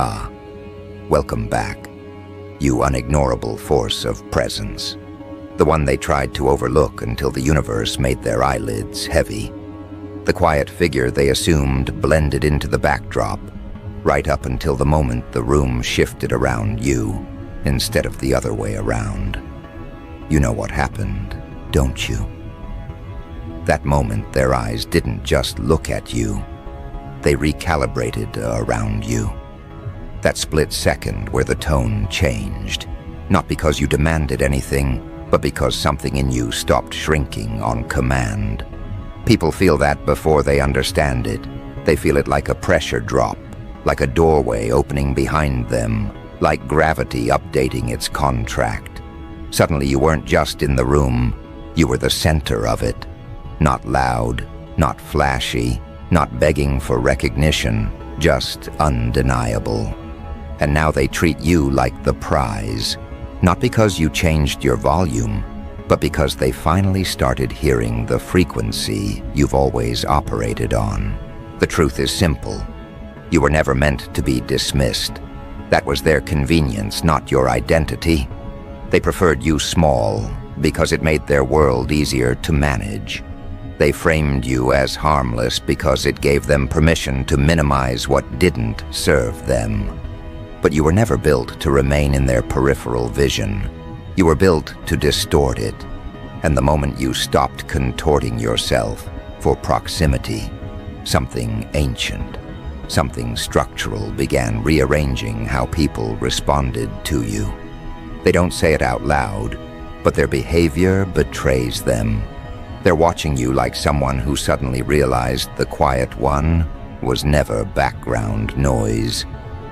Ah, welcome back, you unignorable force of presence. The one they tried to overlook until the universe made their eyelids heavy. The quiet figure they assumed blended into the backdrop, right up until the moment the room shifted around you instead of the other way around. You know what happened, don't you? That moment, their eyes didn't just look at you. They recalibrated around you. That split second where the tone changed, not because you demanded anything, but because something in you stopped shrinking on command. People feel that before they understand it. They feel it like a pressure drop, like a doorway opening behind them, like gravity updating its contract. Suddenly you weren't just in the room, you were the center of it. Not loud, not flashy, not begging for recognition, just undeniable. And now they treat you like the prize, not because you changed your volume, but because they finally started hearing the frequency you've always operated on. The truth is simple. You were never meant to be dismissed. That was their convenience, not your identity. They preferred you small because it made their world easier to manage. They framed you as harmless because it gave them permission to minimize what didn't serve them. But you were never built to remain in their peripheral vision. You were built to distort it. And the moment you stopped contorting yourself for proximity, something ancient, something structural began rearranging how people responded to you. They don't say it out loud, but their behavior betrays them. They're watching you like someone who suddenly realized the quiet one was never background noise,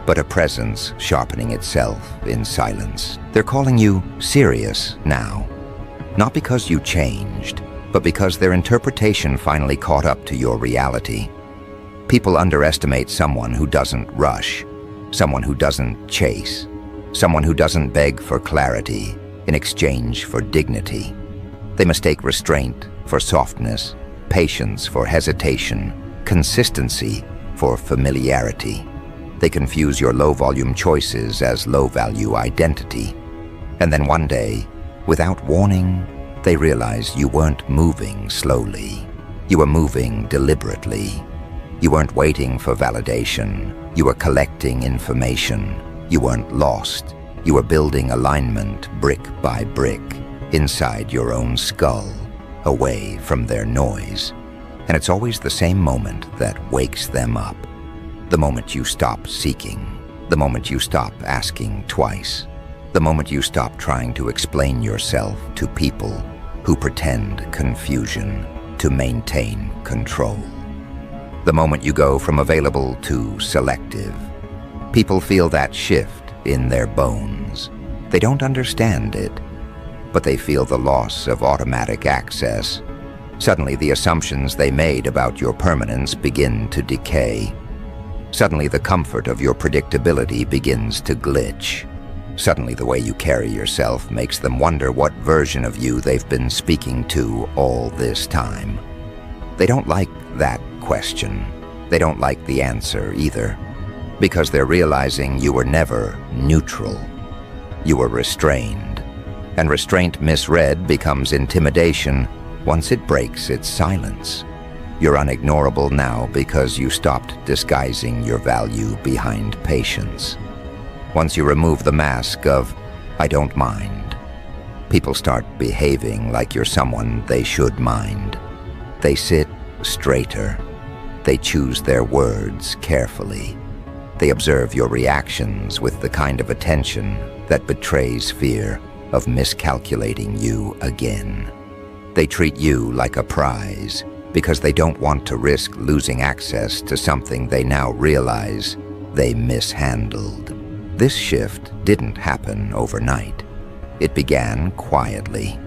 but a presence sharpening itself in silence. They're calling you serious now, not because you changed, but because their interpretation finally caught up to your reality. People underestimate someone who doesn't rush, someone who doesn't chase, someone who doesn't beg for clarity in exchange for dignity. They mistake restraint for softness, patience for hesitation, consistency for familiarity. They confuse your low-volume choices as low-value identity. And then one day, without warning, they realize you weren't moving slowly. You were moving deliberately. You weren't waiting for validation. You were collecting information. You weren't lost. You were building alignment brick by brick inside your own skull, away from their noise. And it's always the same moment that wakes them up. The moment you stop seeking, the moment you stop asking twice, the moment you stop trying to explain yourself to people who pretend confusion to maintain control. The moment you go from available to selective. People feel that shift in their bones. They don't understand it, but they feel the loss of automatic access. Suddenly, the assumptions they made about your permanence begin to decay. Suddenly, the comfort of your predictability begins to glitch. Suddenly, the way you carry yourself makes them wonder what version of you they've been speaking to all this time. They don't like that question. They don't like the answer either, because they're realizing you were never neutral. You were restrained, and restraint misread becomes intimidation once it breaks its silence. You're unignorable now because you stopped disguising your value behind patience. Once you remove the mask of, "I don't mind," people start behaving like you're someone they should mind. They sit straighter. They choose their words carefully. They observe your reactions with the kind of attention that betrays fear of miscalculating you again. They treat you like a prize because they don't want to risk losing access to something they now realize they mishandled. This shift didn't happen overnight. It began quietly.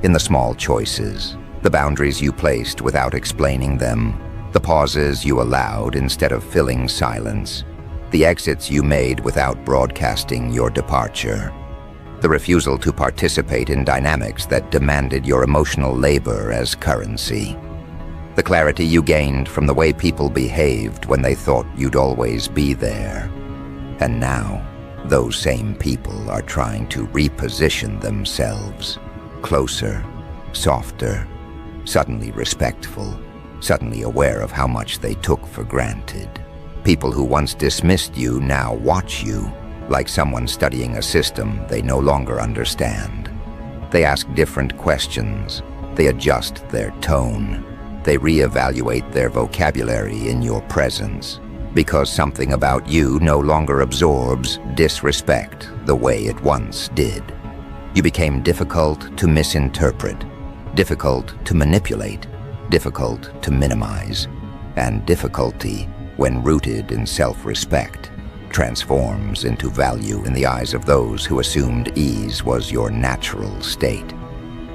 In the small choices, the boundaries you placed without explaining them, the pauses you allowed instead of filling silence, the exits you made without broadcasting your departure, the refusal to participate in dynamics that demanded your emotional labor as currency, the clarity you gained from the way people behaved when they thought you'd always be there. And now, those same people are trying to reposition themselves, closer, softer, suddenly respectful, suddenly aware of how much they took for granted. People who once dismissed you now watch you, like someone studying a system they no longer understand. They ask different questions. They adjust their tone. They reevaluate their vocabulary in your presence, because something about you no longer absorbs disrespect the way it once did. You became difficult to misinterpret, difficult to manipulate, difficult to minimize, and difficulty, when rooted in self-respect, transforms into value in the eyes of those who assumed ease was your natural state.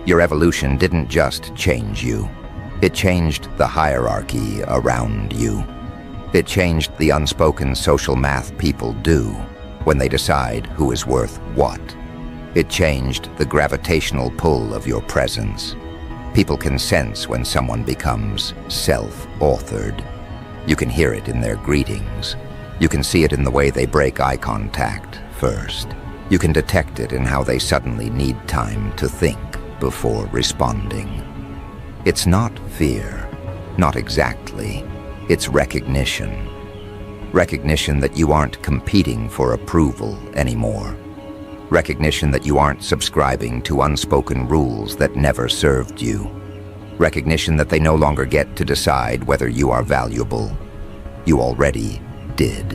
Your evolution didn't just change you. It changed the hierarchy around you. It changed the unspoken social math people do when they decide who is worth what. It changed the gravitational pull of your presence. People can sense when someone becomes self-authored. You can hear it in their greetings. You can see it in the way they break eye contact first. You can detect it in how they suddenly need time to think before responding. It's not fear, not exactly. It's recognition. Recognition that you aren't competing for approval anymore. Recognition that you aren't subscribing to unspoken rules that never served you. Recognition that they no longer get to decide whether you are valuable. You already did.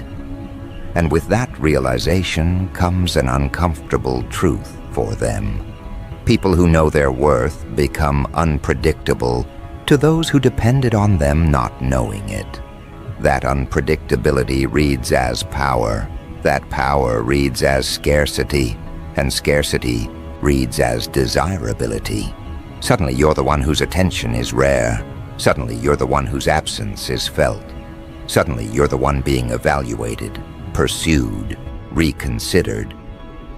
And with that realization comes an uncomfortable truth for them. People who know their worth become unpredictable to those who depended on them not knowing it. That unpredictability reads as power. That power reads as scarcity. And scarcity reads as desirability. Suddenly you're the one whose attention is rare. Suddenly you're the one whose absence is felt. Suddenly you're the one being evaluated, pursued, reconsidered.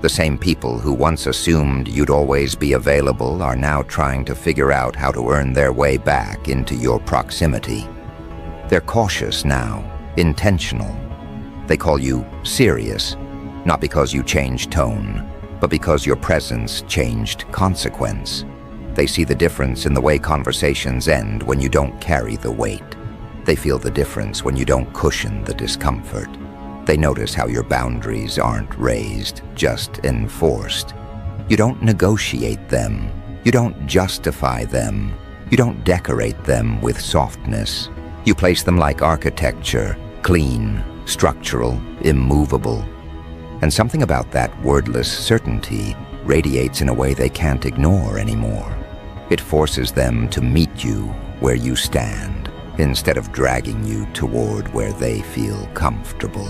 The same people who once assumed you'd always be available are now trying to figure out how to earn their way back into your proximity. They're cautious now, intentional. They call you serious, not because you changed tone, but because your presence changed consequence. They see the difference in the way conversations end when you don't carry the weight. They feel the difference when you don't cushion the discomfort. They notice how your boundaries aren't raised, just enforced. You don't negotiate them. You don't justify them. You don't decorate them with softness. You place them like architecture, clean, structural, immovable. And something about that wordless certainty radiates in a way they can't ignore anymore. It forces them to meet you where you stand, instead of dragging you toward where they feel comfortable.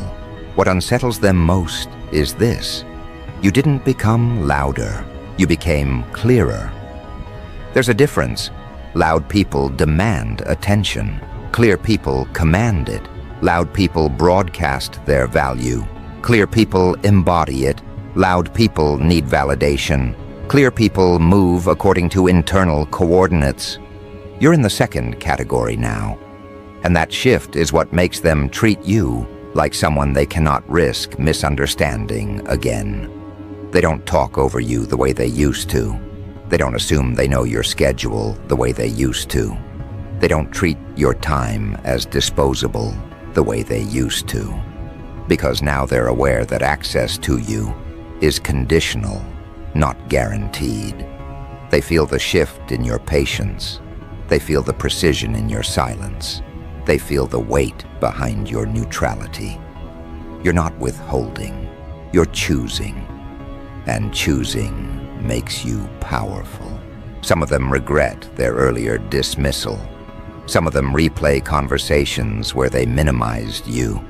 What unsettles them most is this: you didn't become louder, you became clearer. There's a difference. Loud people demand attention. Clear people command it. Loud people broadcast their value. Clear people embody it. Loud people need validation. Clear people move according to internal coordinates. You're in the second category now. And that shift is what makes them treat you like someone they cannot risk misunderstanding again. They don't talk over you the way they used to. They don't assume they know your schedule the way they used to. They don't treat your time as disposable the way they used to. Because now they're aware that access to you is conditional, not guaranteed. They feel the shift in your patience. They feel the precision in your silence. They feel the weight behind your neutrality. You're not withholding, you're choosing. And choosing makes you powerful. Some of them regret their earlier dismissal. Some of them replay conversations where they minimized you.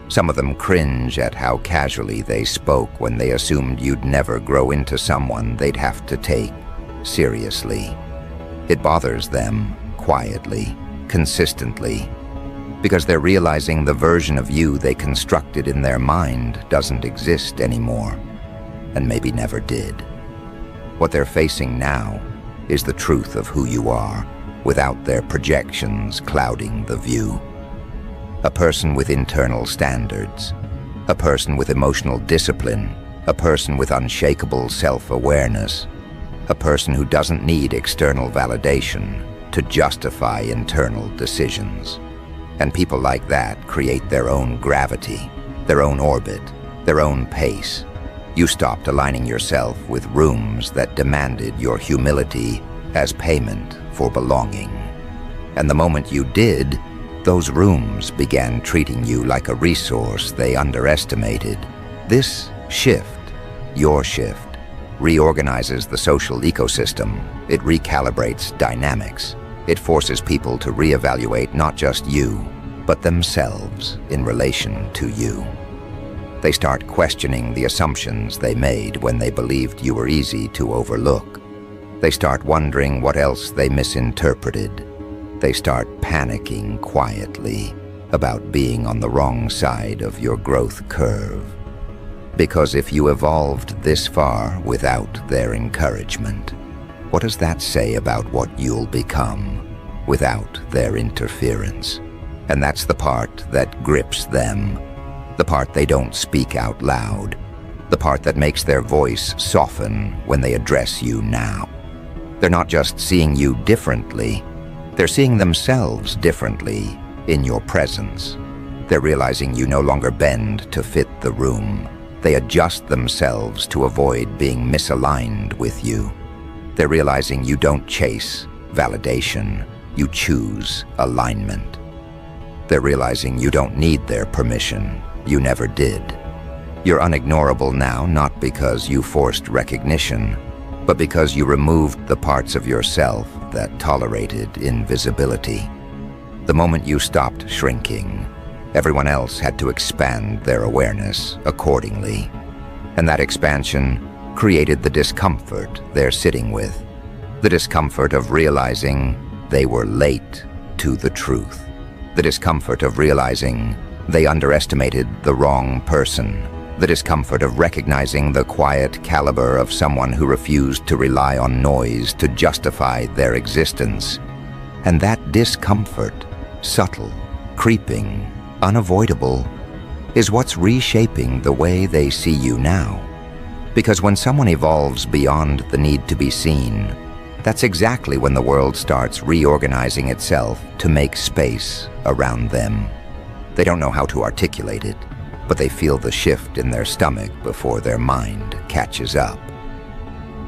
Some of them cringe at how casually they spoke when they assumed you'd never grow into someone they'd have to take seriously. It bothers them quietly, consistently, because they're realizing the version of you they constructed in their mind doesn't exist anymore, and maybe never did. What they're facing now is the truth of who you are, without their projections clouding the view. A person with internal standards. a person with emotional discipline, a person with unshakable self-awareness, a person who doesn't need external validation to justify internal decisions. And people like that create their own gravity, their own orbit, their own pace. You stopped aligning yourself with rooms that demanded your humility as payment for belonging. And the moment you did, those rooms began treating you like a resource they underestimated. This shift, your shift, reorganizes the social ecosystem. It recalibrates dynamics. It forces people to reevaluate not just you, but themselves in relation to you. They start questioning the assumptions they made when they believed you were easy to overlook. They start wondering what else they misinterpreted. They start panicking quietly about being on the wrong side of your growth curve. Because if you evolved this far without their encouragement, what does that say about what you'll become without their interference? And that's the part that grips them, the part they don't speak out loud, the part that makes their voice soften when they address you now. They're not just seeing you differently, they're seeing themselves differently in your presence. They're realizing you no longer bend to fit the room. They adjust themselves to avoid being misaligned with you. They're realizing you don't chase validation, you choose alignment. They're realizing you don't need their permission, you never did. You're unignorable now, not because you forced recognition, but because you removed the parts of yourself that tolerated invisibility. The moment you stopped shrinking, everyone else had to expand their awareness accordingly. And that expansion created the discomfort they're sitting with, the discomfort of realizing they were late to the truth, the discomfort of realizing they underestimated the wrong person, the discomfort of recognizing the quiet caliber of someone who refused to rely on noise to justify their existence. And that discomfort, subtle, creeping, unavoidable, is what's reshaping the way they see you now. Because when someone evolves beyond the need to be seen, that's exactly when the world starts reorganizing itself to make space around them. They don't know how to articulate it, but they feel the shift in their stomach before their mind catches up.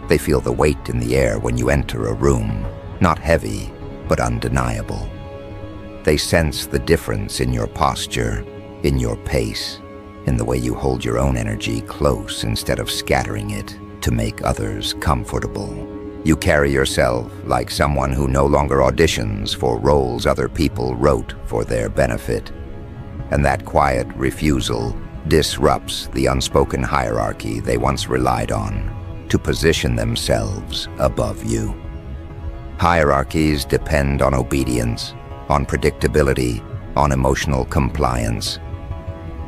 They feel the weight in the air when you enter a room, not heavy, but undeniable. They sense the difference in your posture, in your pace, in the way you hold your own energy close instead of scattering it to make others comfortable. You carry yourself like someone who no longer auditions for roles other people wrote for their benefit. And that quiet refusal disrupts the unspoken hierarchy they once relied on to position themselves above you. Hierarchies depend on obedience, on predictability, on emotional compliance.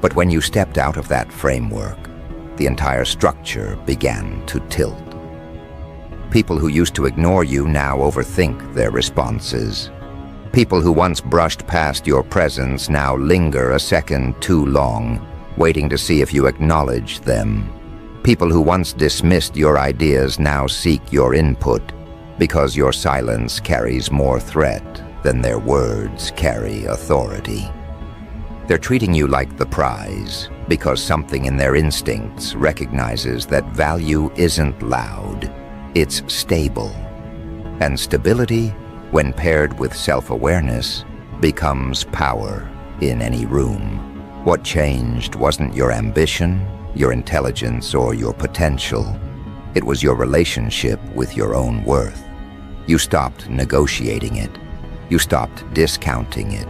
But when you stepped out of that framework, the entire structure began to tilt. People who used to ignore you now overthink their responses. People who once brushed past your presence now linger a second too long, waiting to see if you acknowledge them. People who once dismissed your ideas now seek your input, because your silence carries more threat than their words carry authority. They're treating you like the prize, because something in their instincts recognizes that value isn't loud, it's stable. And stability, when paired with self-awareness, becomes power in any room. What changed wasn't your ambition, your intelligence, or your potential. It was your relationship with your own worth. You stopped negotiating it. You stopped discounting it.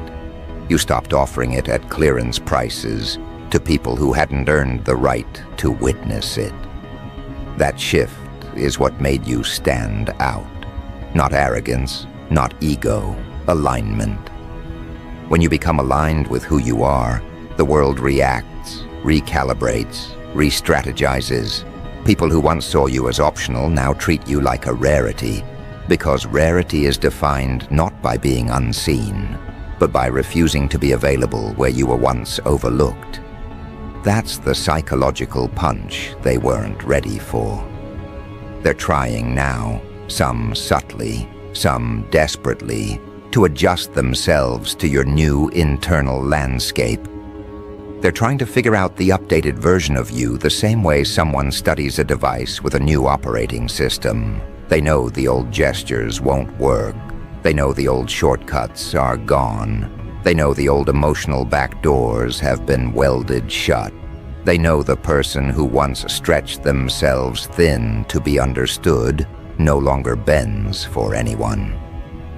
You stopped offering it at clearance prices to people who hadn't earned the right to witness it. That shift is what made you stand out. Not arrogance, not ego, alignment. When you become aligned with who you are, the world reacts, recalibrates, re-strategizes. People who once saw you as optional now treat you like a rarity, because rarity is defined not by being unseen, but by refusing to be available where you were once overlooked. That's the psychological punch they weren't ready for. They're trying now, some subtly, some desperately, to adjust themselves to your new internal landscape. They're trying to figure out the updated version of you the same way someone studies a device with a new operating system. They know the old gestures won't work. They know the old shortcuts are gone. They know the old emotional back doors have been welded shut. They know the person who once stretched themselves thin to be understood no longer bends for anyone.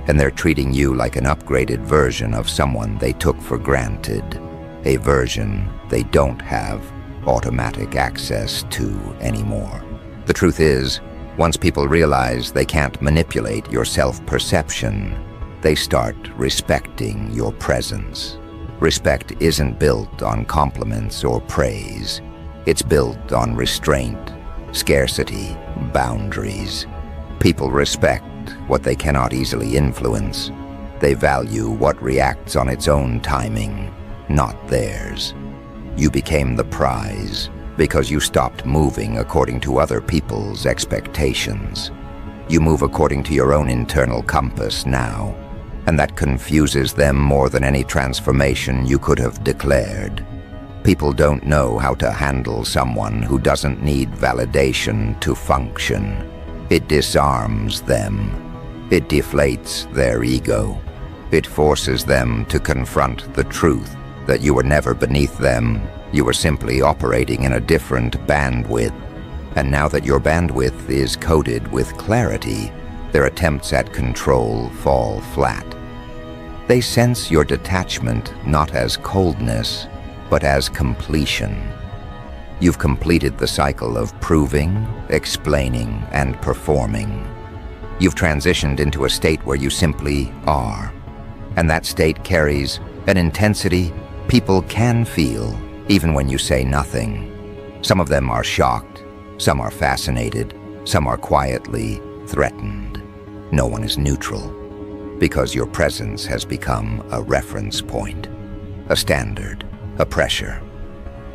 And they're treating you like an upgraded version of someone they took for granted, a version they don't have automatic access to anymore. The truth is, once people realize they can't manipulate your self-perception, they start respecting your presence. Respect isn't built on compliments or praise. It's built on restraint, scarcity, boundaries. People respect what they cannot easily influence. They value what reacts on its own timing, not theirs. You became the prize because you stopped moving according to other people's expectations. You move according to your own internal compass now, and that confuses them more than any transformation you could have declared. People don't know how to handle someone who doesn't need validation to function. It disarms them. It deflates their ego. It forces them to confront the truth that you were never beneath them. You were simply operating in a different bandwidth. And now that your bandwidth is coated with clarity, their attempts at control fall flat. They sense your detachment not as coldness, but as completion. You've completed the cycle of proving, explaining, and performing. You've transitioned into a state where you simply are. And that state carries an intensity people can feel even when you say nothing. Some of them are shocked, some are fascinated, some are quietly threatened. No one is neutral, because your presence has become a reference point, a standard, a pressure,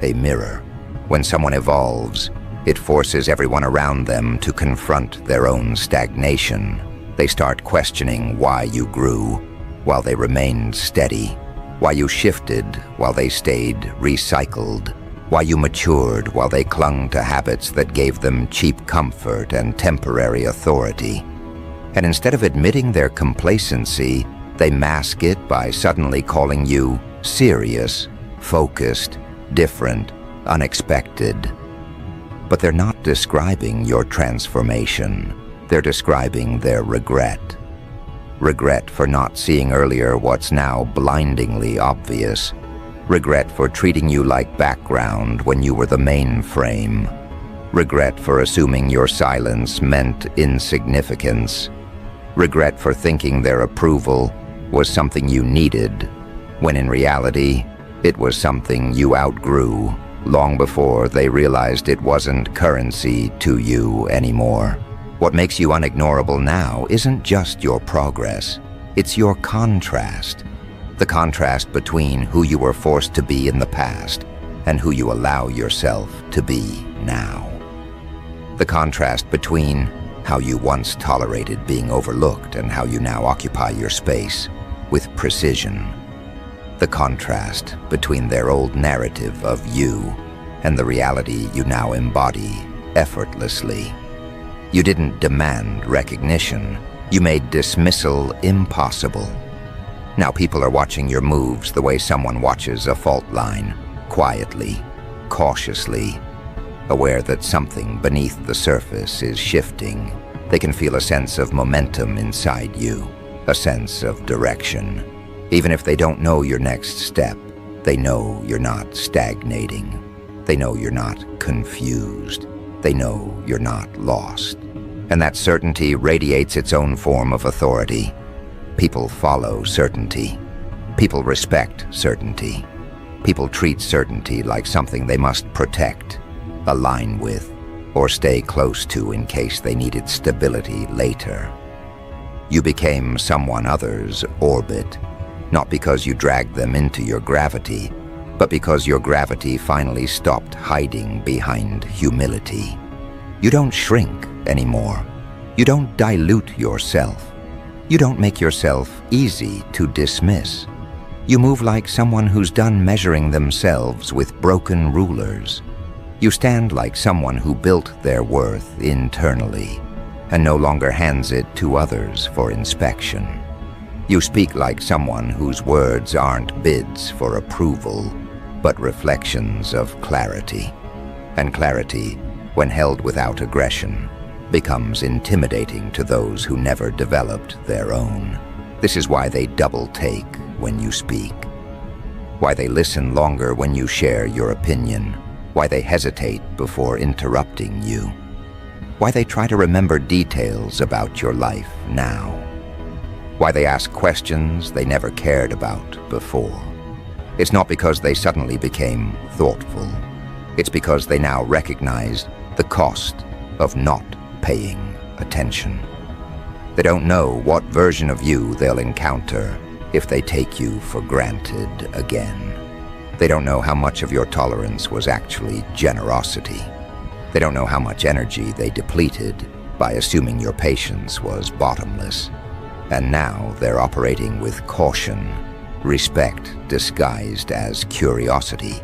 a mirror. When someone evolves, it forces everyone around them to confront their own stagnation. They start questioning why you grew while they remained steady, why you shifted while they stayed recycled, why you matured while they clung to habits that gave them cheap comfort and temporary authority. And instead of admitting their complacency, they mask it by suddenly calling you serious, focused, different, unexpected. But they're not describing your transformation. They're describing their regret. Regret for not seeing earlier what's now blindingly obvious. Regret for treating you like background when you were the main frame. Regret for assuming your silence meant insignificance. Regret for thinking their approval was something you needed, when in reality, it was something you outgrew long before they realized it wasn't currency to you anymore. What makes you unignorable now isn't just your progress, it's your contrast. The contrast between who you were forced to be in the past and who you allow yourself to be now. The contrast between how you once tolerated being overlooked and how you now occupy your space with precision. The contrast between their old narrative of you and the reality you now embody effortlessly. You didn't demand recognition. You made dismissal impossible. Now people are watching your moves the way someone watches a fault line, quietly, cautiously, aware that something beneath the surface is shifting. They can feel a sense of momentum inside you, a sense of direction. Even if they don't know your next step, they know you're not stagnating. They know you're not confused. They know you're not lost. And that certainty radiates its own form of authority. People follow certainty. People respect certainty. People treat certainty like something they must protect, align with, or stay close to in case they needed stability later. You became someone others orbit, not because you dragged them into your gravity, but because your gravity finally stopped hiding behind humility. You don't shrink anymore. You don't dilute yourself. You don't make yourself easy to dismiss. You move like someone who's done measuring themselves with broken rulers. You stand like someone who built their worth internally and no longer hands it to others for inspection. You speak like someone whose words aren't bids for approval, but reflections of clarity. And clarity, when held without aggression, becomes intimidating to those who never developed their own. This is why they double take when you speak, why they listen longer when you share your opinion, why they hesitate before interrupting you, why they try to remember details about your life now, why they ask questions they never cared about before. It's not because they suddenly became thoughtful. It's because they now recognize the cost of not paying attention. They don't know what version of you they'll encounter if they take you for granted again. They don't know how much of your tolerance was actually generosity. They don't know how much energy they depleted by assuming your patience was bottomless. And now they're operating with caution, respect disguised as curiosity,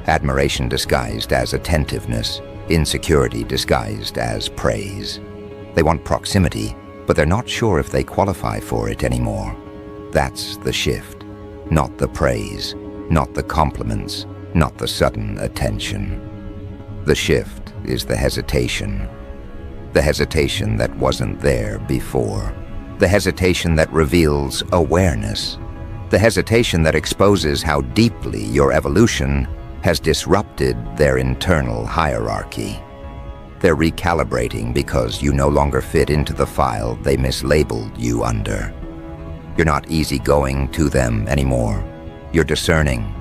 admiration disguised as attentiveness, insecurity disguised as praise. They want proximity, but they're not sure if they qualify for it anymore. That's the shift, not the praise, not the compliments, not the sudden attention. The shift is the hesitation that wasn't there before, the hesitation that reveals awareness, the hesitation that exposes how deeply your evolution has disrupted their internal hierarchy. They're recalibrating because you no longer fit into the file they mislabeled you under. You're not easygoing to them anymore. You're discerning.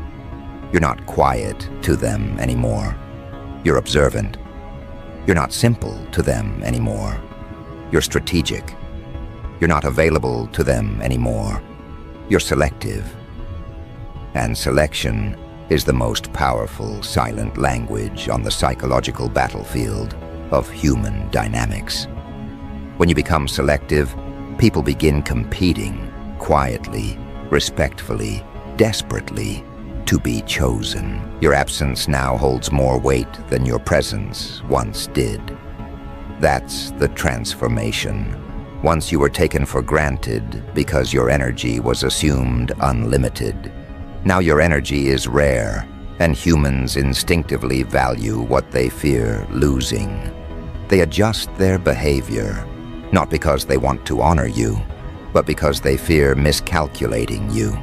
You're not quiet to them anymore. You're observant. You're not simple to them anymore. You're strategic. You're not available to them anymore. You're selective. And selection is the most powerful silent language on the psychological battlefield of human dynamics. When you become selective, people begin competing quietly, respectfully, desperately to be chosen. Your absence now holds more weight than your presence once did. That's the transformation. Once you were taken for granted because your energy was assumed unlimited. Now your energy is rare, and humans instinctively value what they fear losing. They adjust their behavior, not because they want to honor you, but because they fear miscalculating you.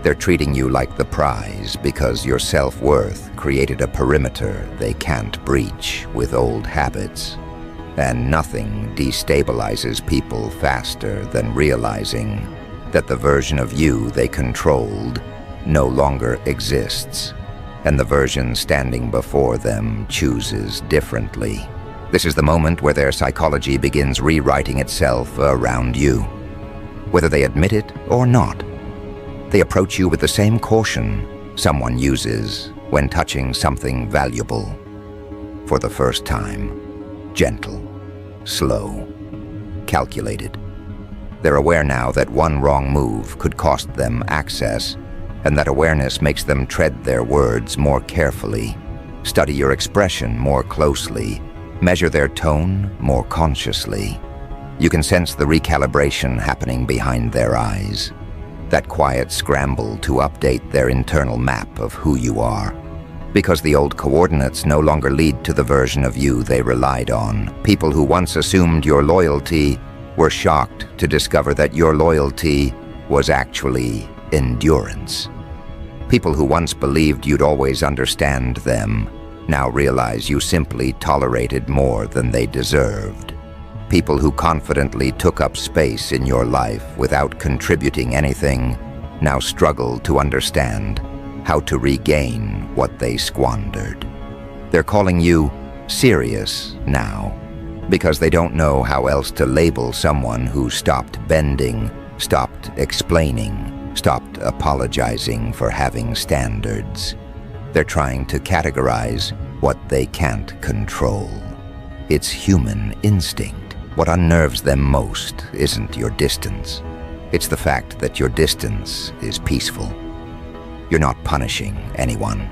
They're treating you like the prize because your self-worth created a perimeter they can't breach with old habits. And nothing destabilizes people faster than realizing that the version of you they controlled no longer exists, and the version standing before them chooses differently. This is the moment where their psychology begins rewriting itself around you. Whether they admit it or not, they approach you with the same caution someone uses when touching something valuable. For the first time, gentle, slow, calculated. They're aware now that one wrong move could cost them access, and that awareness makes them tread their words more carefully, study your expression more closely, measure their tone more consciously. You can sense the recalibration happening behind their eyes, that quiet scramble to update their internal map of who you are. Because the old coordinates no longer lead to the version of you they relied on. People who once assumed your loyalty were shocked to discover that your loyalty was actually endurance. People who once believed you'd always understand them now realize you simply tolerated more than they deserved. People who confidently took up space in your life without contributing anything now struggle to understand how to regain what they squandered. They're calling you serious now because they don't know how else to label someone who stopped bending, stopped explaining, stopped apologizing for having standards. They're trying to categorize what they can't control. It's human instinct. What unnerves them most isn't your distance. It's the fact that your distance is peaceful. You're not punishing anyone.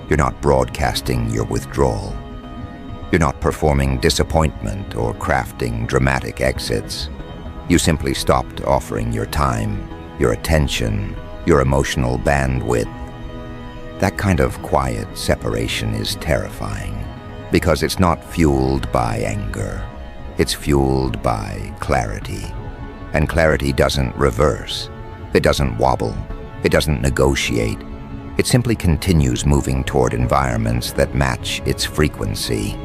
You're not broadcasting your withdrawal. You're not performing disappointment or crafting dramatic exits. You simply stopped offering your time, your attention, your emotional bandwidth. That kind of quiet separation is terrifying because it's not fueled by anger. It's fueled by clarity. And clarity doesn't reverse. It doesn't wobble. It doesn't negotiate. It simply continues moving toward environments that match its frequency.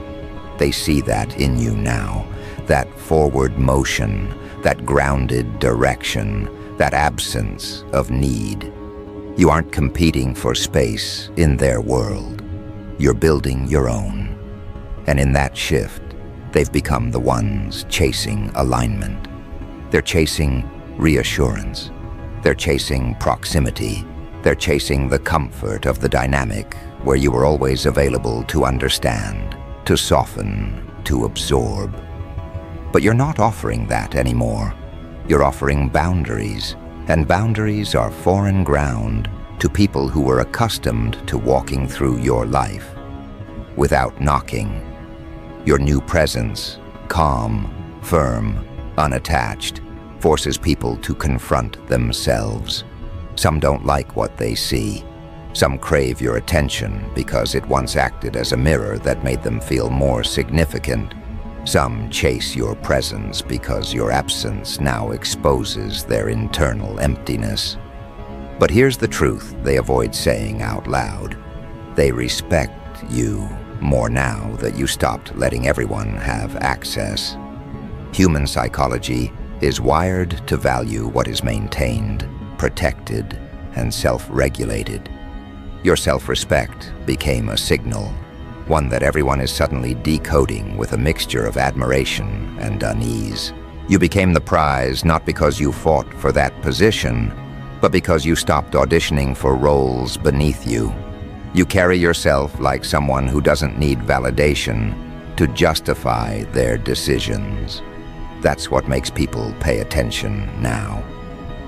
They see that in you now, that forward motion, that grounded direction, that absence of need. You aren't competing for space in their world. You're building your own. And in that shift, they've become the ones chasing alignment. They're chasing reassurance. They're chasing proximity. They're chasing the comfort of the dynamic where you were always available to understand, to soften, to absorb. But you're not offering that anymore. You're offering boundaries, and boundaries are foreign ground to people who were accustomed to walking through your life without knocking. Your new presence, calm, firm, unattached, forces people to confront themselves. Some don't like what they see. Some crave your attention because it once acted as a mirror that made them feel more significant. Some chase your presence because your absence now exposes their internal emptiness. But here's the truth they avoid saying out loud. They respect you more now that you stopped letting everyone have access. Human psychology is wired to value what is maintained, protected, and self-regulated. Your self-respect became a signal, one that everyone is suddenly decoding with a mixture of admiration and unease. You became the prize not because you fought for that position, but because you stopped auditioning for roles beneath you. You carry yourself like someone who doesn't need validation to justify their decisions. That's what makes people pay attention now.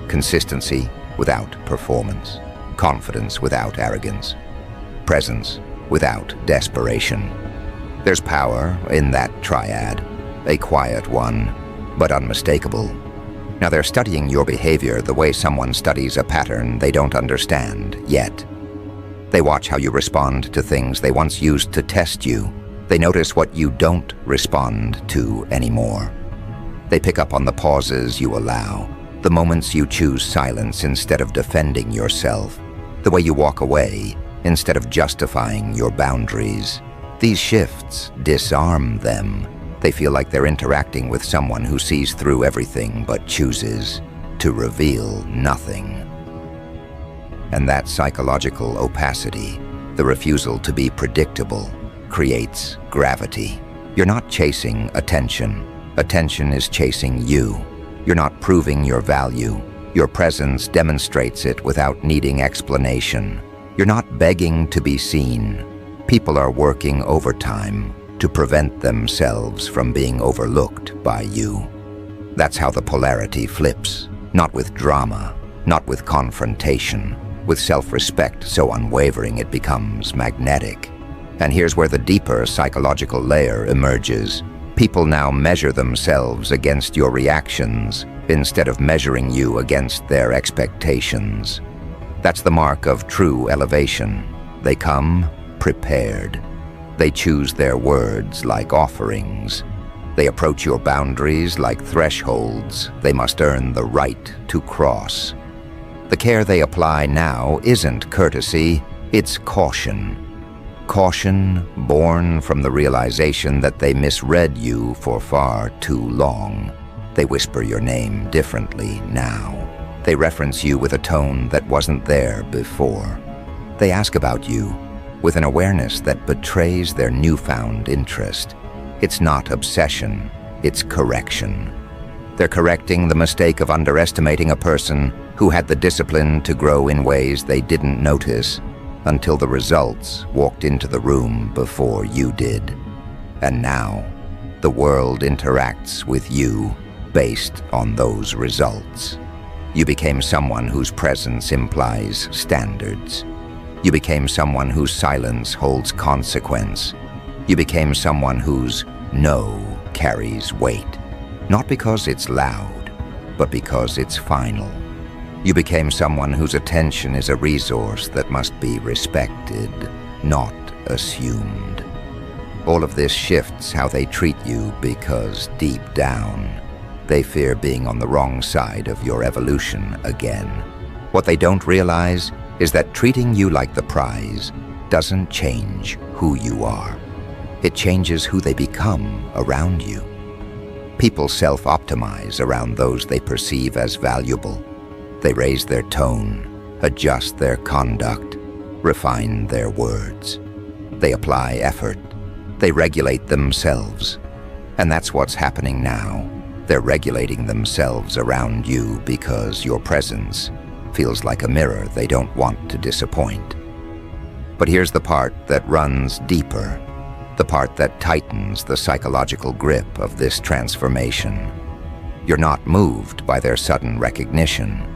Consistency without performance. Confidence without arrogance. Presence without desperation. There's power in that triad, a quiet one, but unmistakable. Now they're studying your behavior the way someone studies a pattern they don't understand yet. They watch how you respond to things they once used to test you. They notice what you don't respond to anymore. They pick up on the pauses you allow, the moments you choose silence instead of defending yourself, the way you walk away instead of justifying your boundaries. These shifts disarm them. They feel like they're interacting with someone who sees through everything but chooses to reveal nothing. And that psychological opacity, the refusal to be predictable, creates gravity. You're not chasing attention. Attention is chasing you. You're not proving your value. Your presence demonstrates it without needing explanation. You're not begging to be seen. People are working overtime to prevent themselves from being overlooked by you. That's how the polarity flips. Not with drama, not with confrontation, with self-respect so unwavering it becomes magnetic. And here's where the deeper psychological layer emerges. People now measure themselves against your reactions instead of measuring you against their expectations. That's the mark of true elevation. They come prepared. They choose their words like offerings. They approach your boundaries like thresholds they must earn the right to cross. The care they apply now isn't courtesy, it's caution. Caution born from the realization that they misread you for far too long. They whisper your name differently now. They reference you with a tone that wasn't there before. They ask about you with an awareness that betrays their newfound interest. It's not obsession, it's correction. They're correcting the mistake of underestimating a person who had the discipline to grow in ways they didn't notice. until the results walked into the room before you did. And now, the world interacts with you based on those results. You became someone whose presence implies standards. You became someone whose silence holds consequence. You became someone whose no carries weight, not because it's loud, but because it's final. You became someone whose attention is a resource that must be respected, not assumed. All of this shifts how they treat you because deep down, they fear being on the wrong side of your evolution again. What they don't realize is that treating you like the prize doesn't change who you are. It changes who they become around you. People self-optimize around those they perceive as valuable. They raise their tone, adjust their conduct, refine their words. They apply effort. They regulate themselves. And that's what's happening now. They're regulating themselves around you because your presence feels like a mirror they don't want to disappoint. But here's the part that runs deeper, the part that tightens the psychological grip of this transformation. You're not moved by their sudden recognition.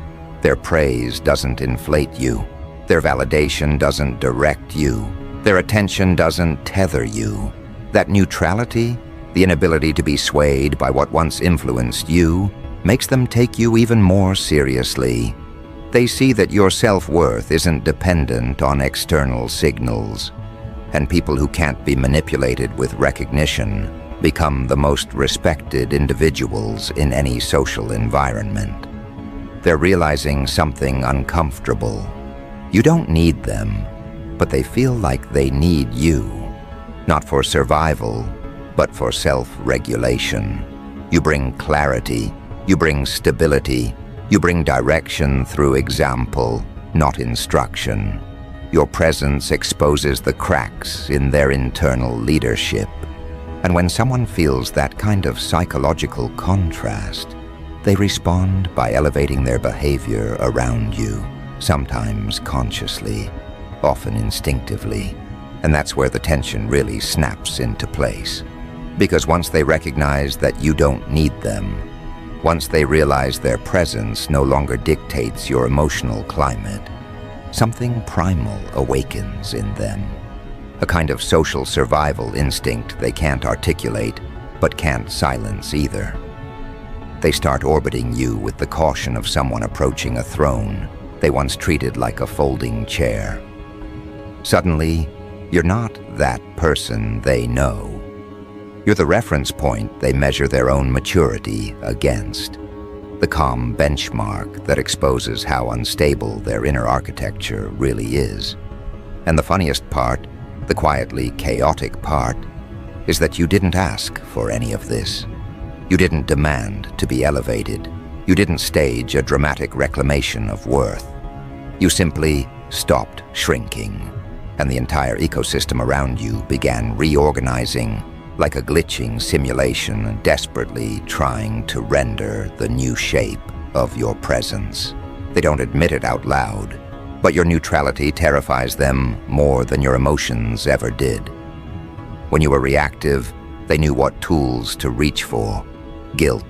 Their praise doesn't inflate you. Their validation doesn't direct you. Their attention doesn't tether you. That neutrality, the inability to be swayed by what once influenced you, makes them take you even more seriously. They see that your self-worth isn't dependent on external signals, and people who can't be manipulated with recognition become the most respected individuals in any social environment. They're realizing something uncomfortable. You don't need them, but they feel like they need you, not for survival, but for self-regulation. You bring clarity, you bring stability, you bring direction through example, not instruction. Your presence exposes the cracks in their internal leadership. And when someone feels that kind of psychological contrast, they respond by elevating their behavior around you, sometimes consciously, often instinctively. And that's where the tension really snaps into place. Because once they recognize that you don't need them, once they realize their presence no longer dictates your emotional climate, something primal awakens in them. A kind of social survival instinct they can't articulate, but can't silence either. They start orbiting you with the caution of someone approaching a throne they once treated like a folding chair. Suddenly, you're not that person they know. You're the reference point they measure their own maturity against, the calm benchmark that exposes how unstable their inner architecture really is. And the funniest part, the quietly chaotic part, is that you didn't ask for any of this. You didn't demand to be elevated. You didn't stage a dramatic reclamation of worth. You simply stopped shrinking, and the entire ecosystem around you began reorganizing like a glitching simulation desperately trying to render the new shape of your presence. They don't admit it out loud, but your neutrality terrifies them more than your emotions ever did. When you were reactive, they knew what tools to reach for: guilt,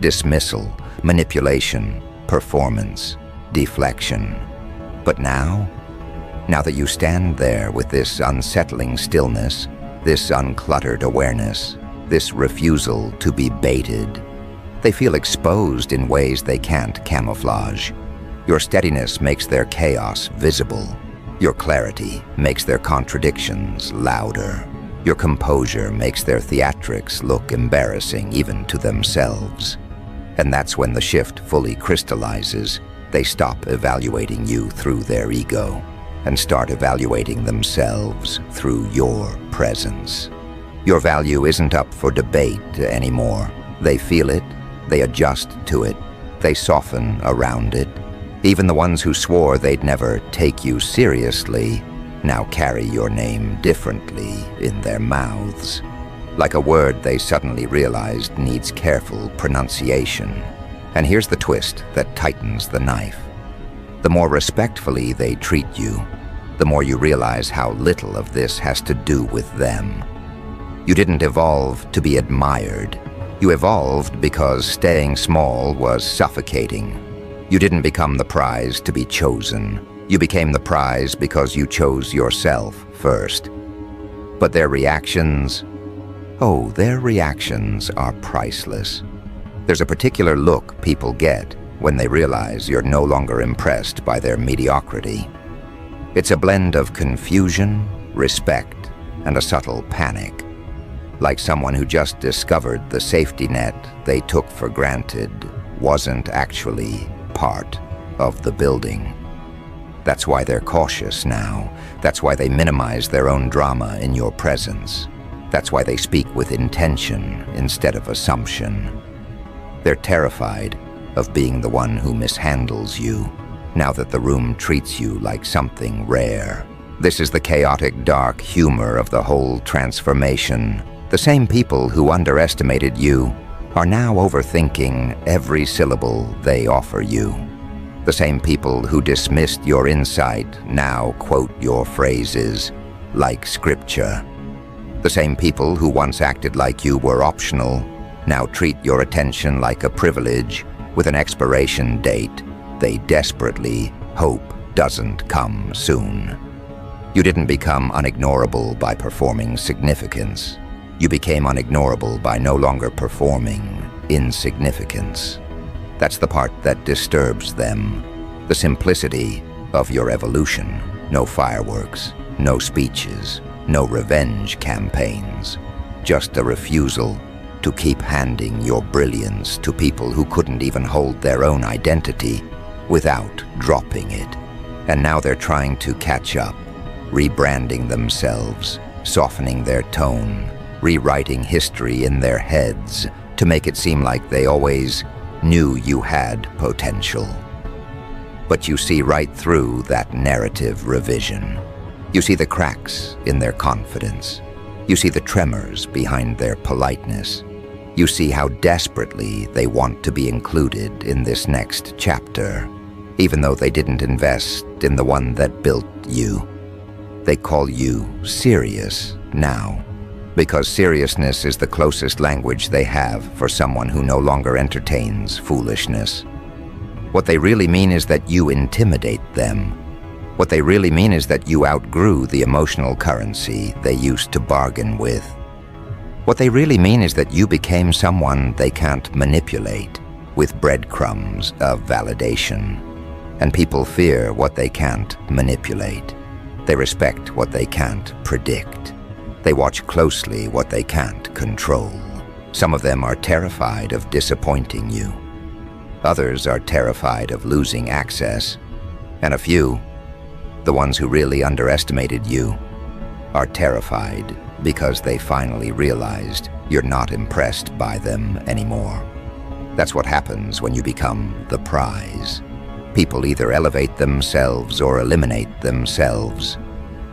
dismissal, manipulation, performance, deflection. But now that you stand there with this unsettling stillness, this uncluttered awareness, this refusal to be baited, they feel exposed in ways they can't camouflage. Your steadiness makes their chaos visible. Your clarity makes their contradictions louder. Your composure makes their theatrics look embarrassing even to themselves. And that's when the shift fully crystallizes. They stop evaluating you through their ego and start evaluating themselves through your presence. Your value isn't up for debate anymore. They feel it, they adjust to it, they soften around it. Even the ones who swore they'd never take you seriously now carry your name differently in their mouths, like a word they suddenly realized needs careful pronunciation. And here's the twist that tightens the knife. The more respectfully they treat you, the more you realize how little of this has to do with them. You didn't evolve to be admired. You evolved because staying small was suffocating. You didn't become the prize to be chosen. You became the prize because you chose yourself first. But their reactions? Oh, their reactions are priceless. There's a particular look people get when they realize you're no longer impressed by their mediocrity. It's a blend of confusion, respect, and a subtle panic. Like someone who just discovered the safety net they took for granted wasn't actually part of the building. That's why they're cautious now. That's why they minimize their own drama in your presence. That's why they speak with intention instead of assumption. They're terrified of being the one who mishandles you, now that the room treats you like something rare. This is the chaotic, dark humor of the whole transformation. The same people who underestimated you are now overthinking every syllable they offer you. The same people who dismissed your insight now quote your phrases like scripture. The same people who once acted like you were optional now treat your attention like a privilege with an expiration date they desperately hope doesn't come soon. You didn't become unignorable by performing significance. You became unignorable by no longer performing insignificance. That's the part that disturbs them. The simplicity of your evolution. No fireworks, no speeches, no revenge campaigns. Just a refusal to keep handing your brilliance to people who couldn't even hold their own identity without dropping it. And now they're trying to catch up, rebranding themselves, softening their tone, rewriting history in their heads to make it seem like they always knew you had potential. But you see right through that narrative revision. You see the cracks in their confidence. You see the tremors behind their politeness. You see how desperately they want to be included in this next chapter, even though they didn't invest in the one that built you. They call you serious now, because seriousness is the closest language they have for someone who no longer entertains foolishness. What they really mean is that you intimidate them. What they really mean is that you outgrew the emotional currency they used to bargain with. What they really mean is that you became someone they can't manipulate with breadcrumbs of validation. And people fear what they can't manipulate. They respect what they can't predict. They watch closely what they can't control. Some of them are terrified of disappointing you. Others are terrified of losing access. And a few, the ones who really underestimated you, are terrified because they finally realized you're not impressed by them anymore. That's what happens when you become the prize. People either elevate themselves or eliminate themselves.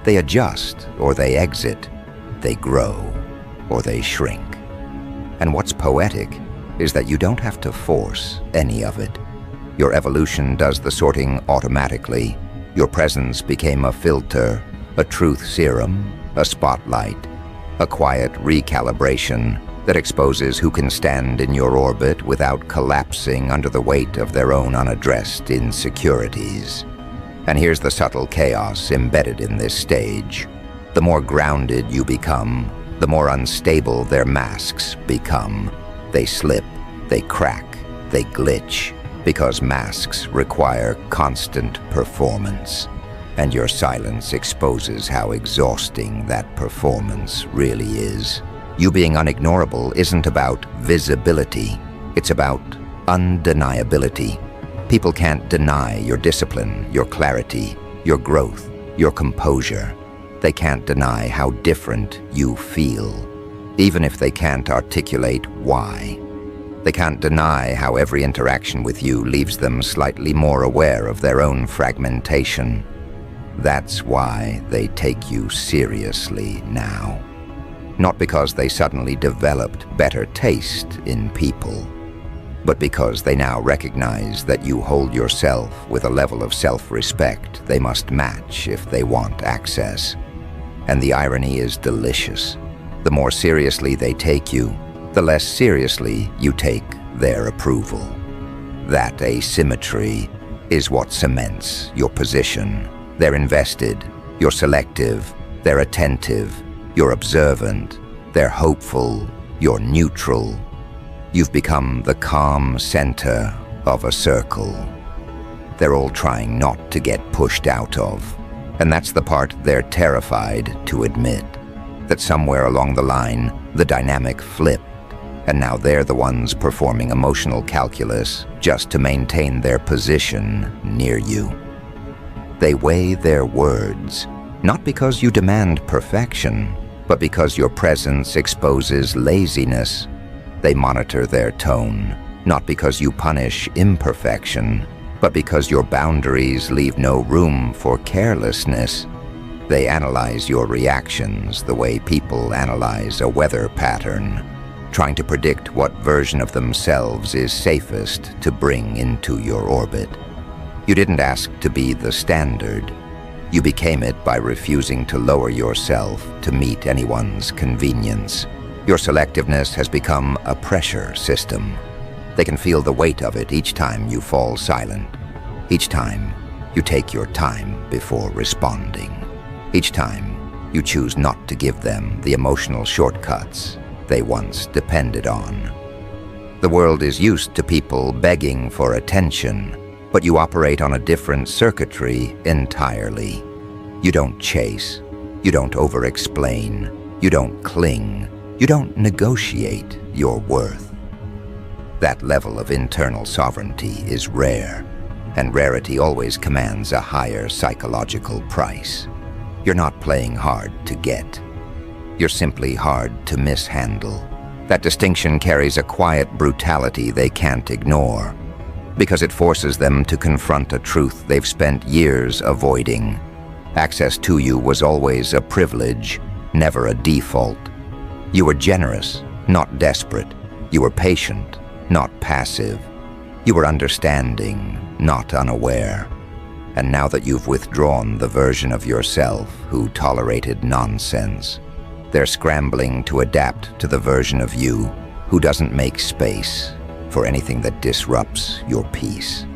They adjust or they exit. They grow or they shrink. And what's poetic is that you don't have to force any of it. Your evolution does the sorting automatically. Your presence became a filter, a truth serum, a spotlight, a quiet recalibration that exposes who can stand in your orbit without collapsing under the weight of their own unaddressed insecurities. And here's the subtle chaos embedded in this stage. The more grounded you become, the more unstable their masks become. They slip, they crack, they glitch, because masks require constant performance. And your silence exposes how exhausting that performance really is. You being unignorable isn't about visibility, it's about undeniability. People can't deny your discipline, your clarity, your growth, your composure. They can't deny how different you feel, even if they can't articulate why. They can't deny how every interaction with you leaves them slightly more aware of their own fragmentation. That's why they take you seriously now. Not because they suddenly developed better taste in people. but because they now recognize that you hold yourself with a level of self-respect they must match if they want access. And the irony is delicious. The more seriously they take you, the less seriously you take their approval. That asymmetry is what cements your position. They're invested, you're selective, they're attentive, you're observant, they're hopeful, you're neutral. You've become the calm center of a circle. They're all trying not to get pushed out of. And that's the part they're terrified to admit. That somewhere along the line, the dynamic flipped, and now they're the ones performing emotional calculus just to maintain their position near you. They weigh their words, not because you demand perfection, but because your presence exposes laziness. They monitor their tone, not because you punish imperfection, but because your boundaries leave no room for carelessness. They analyze your reactions the way people analyze a weather pattern, trying to predict what version of themselves is safest to bring into your orbit. You didn't ask to be the standard. You became it by refusing to lower yourself to meet anyone's convenience. Your selectiveness has become a pressure system. They can feel the weight of it each time you fall silent. Each time you take your time before responding. Each time you choose not to give them the emotional shortcuts they once depended on. The world is used to people begging for attention, but you operate on a different circuitry entirely. You don't chase, you don't over-explain, you don't cling, you don't negotiate your worth. That level of internal sovereignty is rare, and rarity always commands a higher psychological price. You're not playing hard to get. You're simply hard to mishandle. That distinction carries a quiet brutality they can't ignore, because it forces them to confront a truth they've spent years avoiding. Access to you was always a privilege, never a default. You were generous, not desperate. You were patient, not passive. You were understanding, not unaware. And now that you've withdrawn the version of yourself who tolerated nonsense, they're scrambling to adapt to the version of you who doesn't make space for anything that disrupts your peace.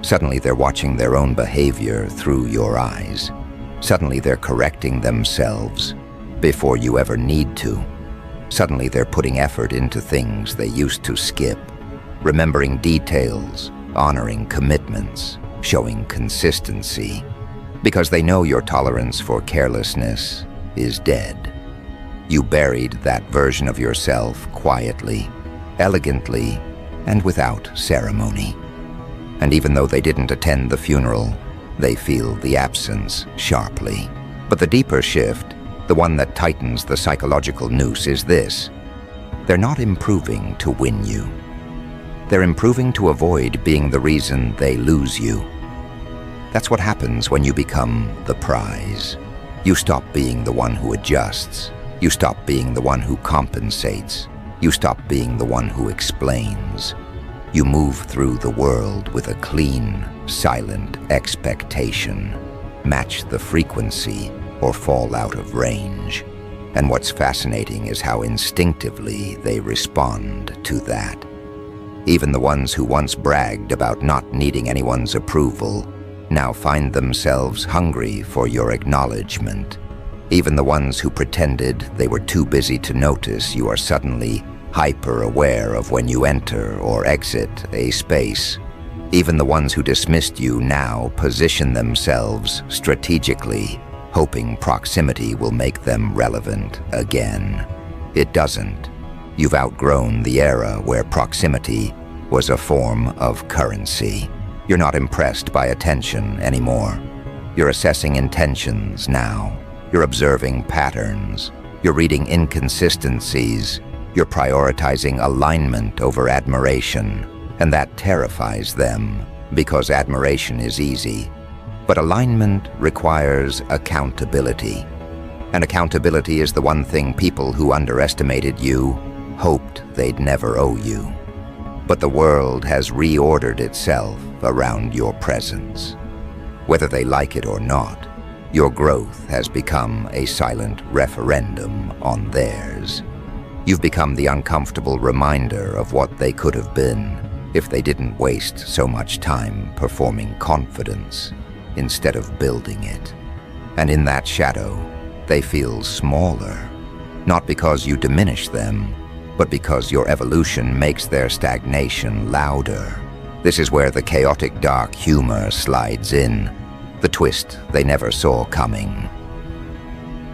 Suddenly they're watching their own behavior through your eyes. Suddenly they're correcting themselves before you ever need to. Suddenly they're putting effort into things they used to skip, remembering details, honoring commitments, showing consistency, because they know your tolerance for carelessness is dead. You buried that version of yourself quietly, elegantly, and without ceremony. And even though they didn't attend the funeral, they feel the absence sharply. But the deeper shift, the one that tightens the psychological noose, is this. They're not improving to win you. They're improving to avoid being the reason they lose you. That's what happens when you become the prize. You stop being the one who adjusts. You stop being the one who compensates. You stop being the one who explains. You move through the world with a clean, silent expectation. Match the frequency or fall out of range. And what's fascinating is how instinctively they respond to that. Even the ones who once bragged about not needing anyone's approval now find themselves hungry for your acknowledgement. Even the ones who pretended they were too busy to notice you are suddenly hyper-aware of when you enter or exit a space. Even the ones who dismissed you now position themselves strategically, hoping proximity will make them relevant again. It doesn't. You've outgrown the era where proximity was a form of currency. You're not impressed by attention anymore. You're assessing intentions now. You're observing patterns. You're reading inconsistencies. You're prioritizing alignment over admiration. And that terrifies them, because admiration is easy. But alignment requires accountability. And accountability is the one thing people who underestimated you hoped they'd never owe you. But the world has reordered itself around your presence. Whether they like it or not, your growth has become a silent referendum on theirs. You've become the uncomfortable reminder of what they could have been if they didn't waste so much time performing confidence instead of building it. And in that shadow, they feel smaller, not because you diminish them, but because your evolution makes their stagnation louder. This is where the chaotic dark humor slides in, the twist they never saw coming.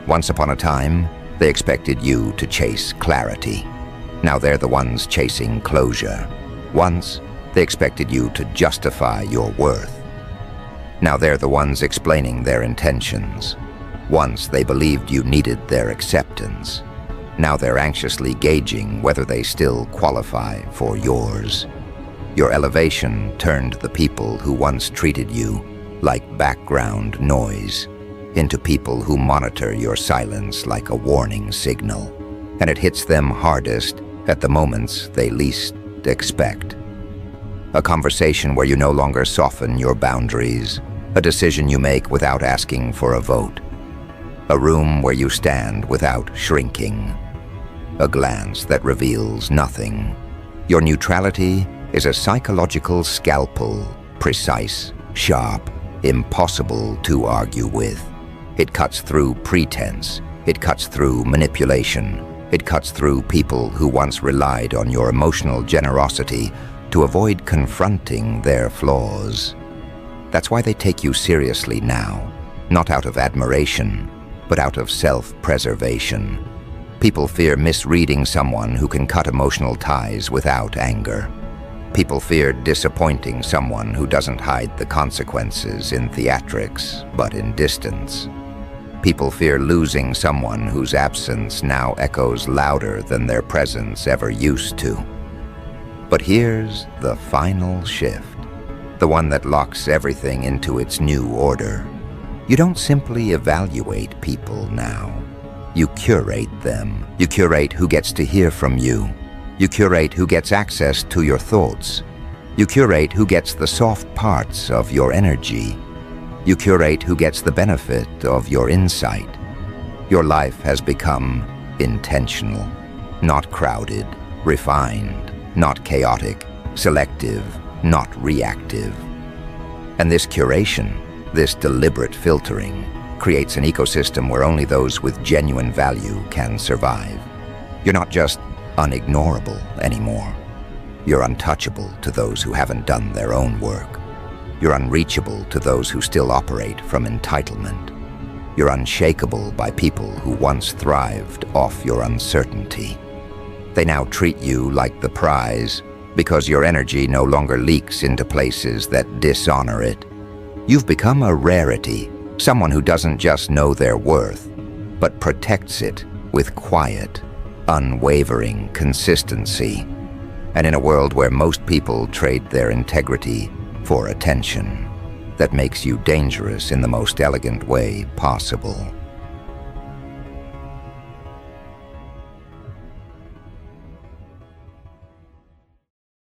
Once upon a time, they expected you to chase clarity. Now they're the ones chasing closure. Once, they expected you to justify your worth. Now they're the ones explaining their intentions. Once they believed you needed their acceptance. Now they're anxiously gauging whether they still qualify for yours. Your elevation turned the people who once treated you like background noise into people who monitor your silence like a warning signal. And it hits them hardest at the moments they least expect. A conversation where you no longer soften your boundaries, a decision you make without asking for a vote, a room where you stand without shrinking, a glance that reveals nothing. Your neutrality is a psychological scalpel, precise, sharp, impossible to argue with. It cuts through pretense, it cuts through manipulation, it cuts through people who once relied on your emotional generosity to avoid confronting their flaws. That's why they take you seriously now, not out of admiration, but out of self-preservation. People fear misreading someone who can cut emotional ties without anger. People fear disappointing someone who doesn't hide the consequences in theatrics, but in distance. People fear losing someone whose absence now echoes louder than their presence ever used to. But here's the final shift, the one that locks everything into its new order. You don't simply evaluate people now. You curate them. You curate who gets to hear from you. You curate who gets access to your thoughts. You curate who gets the soft parts of your energy. You curate who gets the benefit of your insight. Your life has become intentional, not crowded, refined, not chaotic, selective, not reactive. And this curation, this deliberate filtering, creates an ecosystem where only those with genuine value can survive. You're not just unignorable anymore. You're untouchable to those who haven't done their own work. You're unreachable to those who still operate from entitlement. You're unshakable by people who once thrived off your uncertainty. They now treat you like the prize because your energy no longer leaks into places that dishonor it. You've become a rarity, someone who doesn't just know their worth, but protects it with quiet, unwavering consistency. And in a world where most people trade their integrity for attention, that makes you dangerous in the most elegant way possible.